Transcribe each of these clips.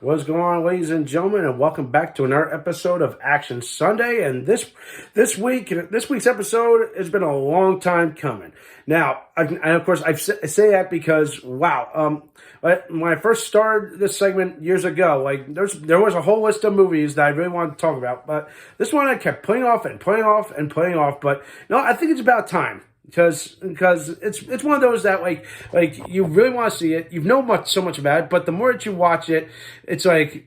What's going on, ladies and gentlemen, and welcome back to another episode of Action Sunday. And this week's episode has been a long time coming. Now, I say that because wow, when I first started this segment years ago, there was a whole list of movies that I really wanted to talk about, but this one I kept putting off and putting off and putting off. But no, I think it's about time. Because it's one of those that like you really want to see it. You know so much about it, but the more that you watch it, it's like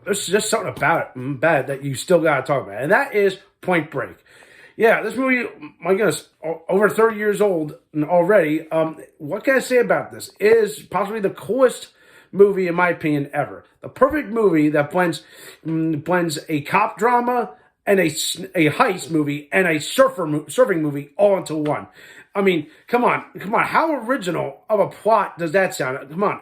there's just something about it that you still got to talk about, and that is Point Break. Yeah, this movie, my goodness, over 30 years old already. What can I say about this? It is possibly the coolest movie, in my opinion, ever. The perfect movie that blends a cop drama and a heist movie and a surfing movie all into one. I mean, come on. How original of a plot does that sound? Come on.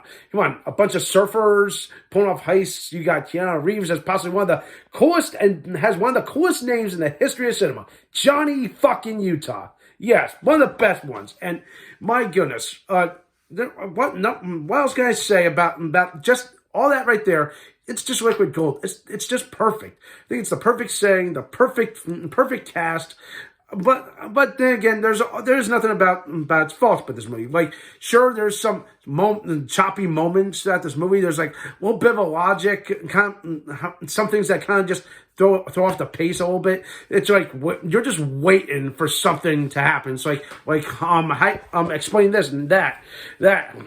A bunch of surfers pulling off heists. You got Keanu Reeves as possibly one of the coolest and has one of the coolest names in the history of cinema. Johnny fucking Utah. Yes, one of the best ones. And my goodness, what else can I say about just all that right there? It's just liquid gold. It's just perfect. I think it's the perfect setting, the perfect cast. But then again, there's nothing about its faults with this movie. Like, sure, there's some choppy moments at this movie. There's like a little bit of a logic, some things that kind of just throw off the pace a little bit. It's like you're just waiting for something to happen. It's explain this and that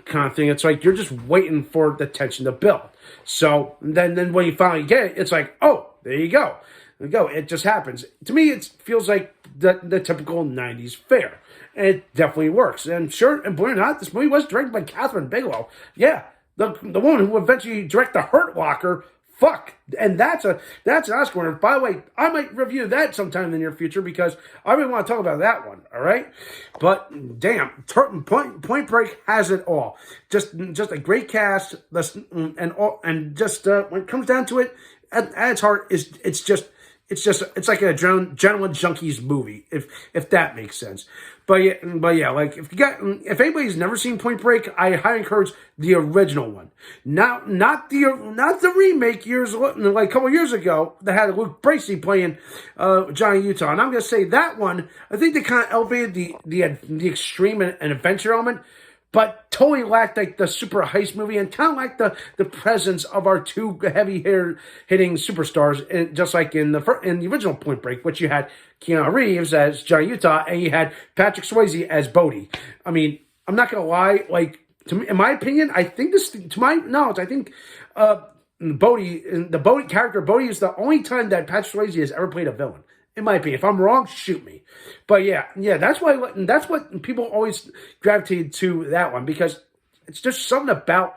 kind of thing. It's like you're just waiting for the tension to build. So then when you finally get it, it's like, oh, there you go. It just happens. To me, it feels like the typical 90s fare. And it definitely works. And sure, and believe it or not, this movie was directed by Catherine Bigelow. Yeah, the woman who eventually directed The Hurt Locker. Fuck. And that's an Oscar winner. By the way, I might review that sometime in the near future because I really want to talk about that one. All right? But damn, Point Break has it all. Just a great cast. And just when it comes down to it, at its heart, it's like a Gentleman Junkies movie, if that makes sense. But yeah, like if anybody's never seen Point Break, I highly encourage the original one. Not the remake like a couple years ago that had Luke Bracey playing Johnny Utah. And I'm gonna say that one, I think they kind of elevated the extreme and adventure element, but totally lacked like the super heist movie and kind of lacked the presence of our two hitting superstars, just like in the original Point Break, which you had Keanu Reeves as Johnny Utah and you had Patrick Swayze as Bodie. I mean, I'm not gonna lie, like to me, in my opinion, I think to my knowledge, I think the Bodie character Bodie is the only time that Patrick Swayze has ever played a villain. In my opinion, if I'm wrong, shoot me. But yeah, that's what people always gravitated to that one because it's just something about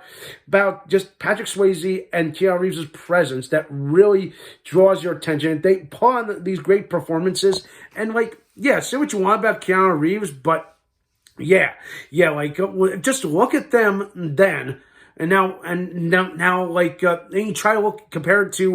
just Patrick Swayze and Keanu Reeves' presence that really draws your attention. They pull on these great performances and say what you want about Keanu Reeves, but just look at them then. And now, then you try to compare it to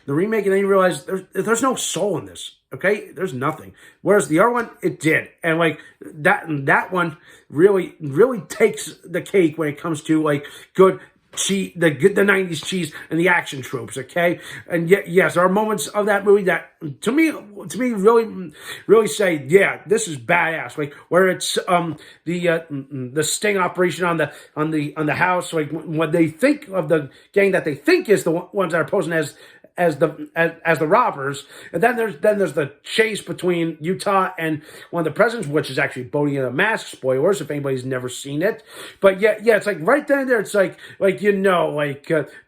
the remake, and then you realize there's no soul in this. Okay, there's nothing. Whereas the other one, it did, and that one really takes the cake when it comes to good. The 90s cheese and the action tropes, okay? And yes, there are moments of that movie that to me really say, yeah, this is badass. Like where it's the sting operation on the house, like when they think of the gang that they think is the ones that are posing as the robbers, and then there's the chase between Utah and one of the presidents, which is actually Bodie in a mask. Spoilers if anybody's never seen it. But yeah, it's like right then and there, it's like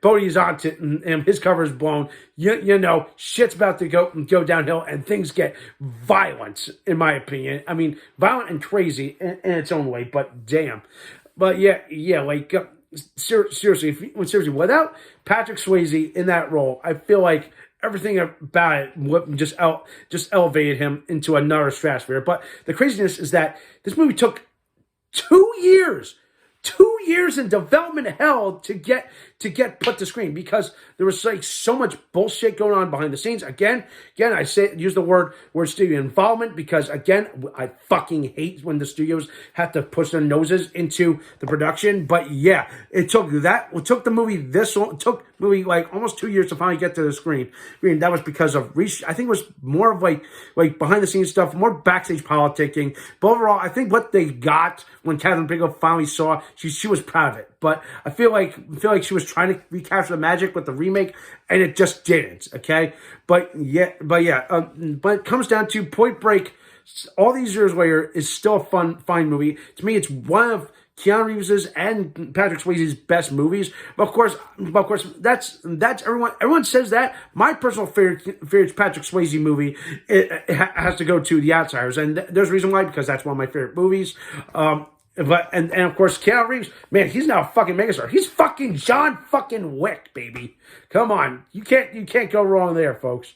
Bodie's on to and his cover is blown. You know, shit's about to go downhill, and things get violent. In my opinion, I mean, violent and crazy in its own way. But damn, but seriously, without Patrick Swayze in that role, I feel like everything about it just elevated him into another stratosphere. But the craziness is that this movie took 2 years in development hell to get to get put to screen because there was like so much bullshit going on behind the scenes. Again, I use the word studio involvement because again, I fucking hate when the studios have to push their noses into the production. But yeah, it took the movie like almost 2 years to finally get to the screen. That was because of I think it was more of like behind the scenes stuff, more backstage politicking. But overall, I think what they got when Catherine Bigelow finally saw, she was proud of it. But I feel like she was trying to recapture the magic with the remake, and it just didn't. Okay, but it comes down to Point Break. All these years later, is still a fine movie. To me, it's one of Keanu Reeves's and Patrick Swayze's best movies. But of course, that's everyone says that. My personal favorite Patrick Swayze movie it has to go to The Outsiders, and there's a reason why, because that's one of my favorite movies. But of course, Keanu Reeves, man, he's now a fucking megastar. He's fucking John fucking Wick, baby. Come on, you can't go wrong there, folks.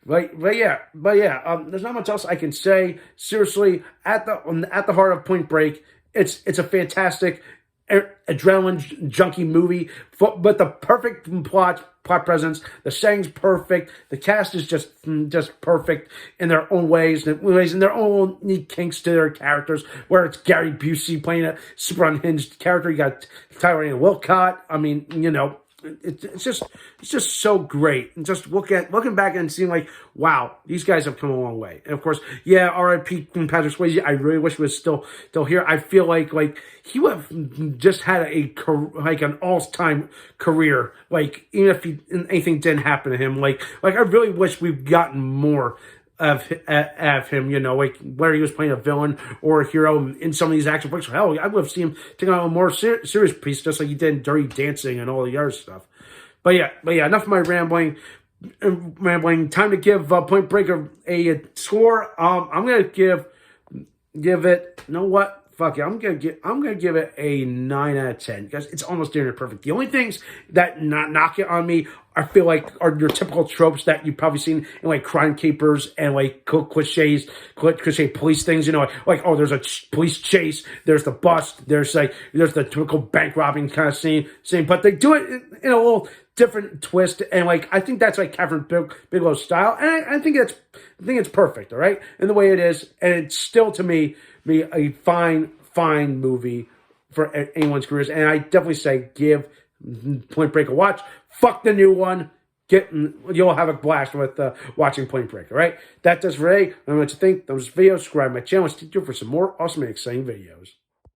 But yeah. There's not much else I can say. Seriously, at the heart of Point Break, it's a fantastic adrenaline junkie movie, but the perfect plot presence. The setting's perfect. The cast is just perfect in their own ways, and their own unique kinks to their characters. Where it's Gary Busey playing a super unhinged character, you got Tyrone Wilcott. I mean, it's just so great. And just looking back and seeing like, wow, these guys have come a long way. And of course, yeah, R.I.P. Patrick Swayze. I really wish he was still here. I feel like he would have just had an all-time career. Like even if anything didn't happen to him, like I really wish we've gotten more of him, like whether he was playing a villain or a hero in some of these action flicks. Hell, I would have seen him taking on a more serious piece, just like he did in Dirty Dancing and all the other stuff. But yeah, enough of my rambling. Time to give Point Break a score. I'm gonna give it. You know what? Fuck it. I'm gonna give it a 9 out of 10 because it's almost near perfect. The only things that knock it on me, I feel like, are your typical tropes that you've probably seen in like Crime Capers and like cliche police things. Like there's a police chase, there's the bust, there's the typical bank robbing kind of scene, but they do it in a little different twist, and like I think that's like Catherine Bigelow's style, and I think it's perfect, all right, in the way it is, and it's still to me a fine movie for anyone's careers, and I definitely say give Point Break a watch. Fuck the new one. You'll have a blast with watching Point Break. All right, that does for today. Let me know what you think. Thumbs up this video, subscribe to my channel, stay tuned for some more awesome and exciting videos.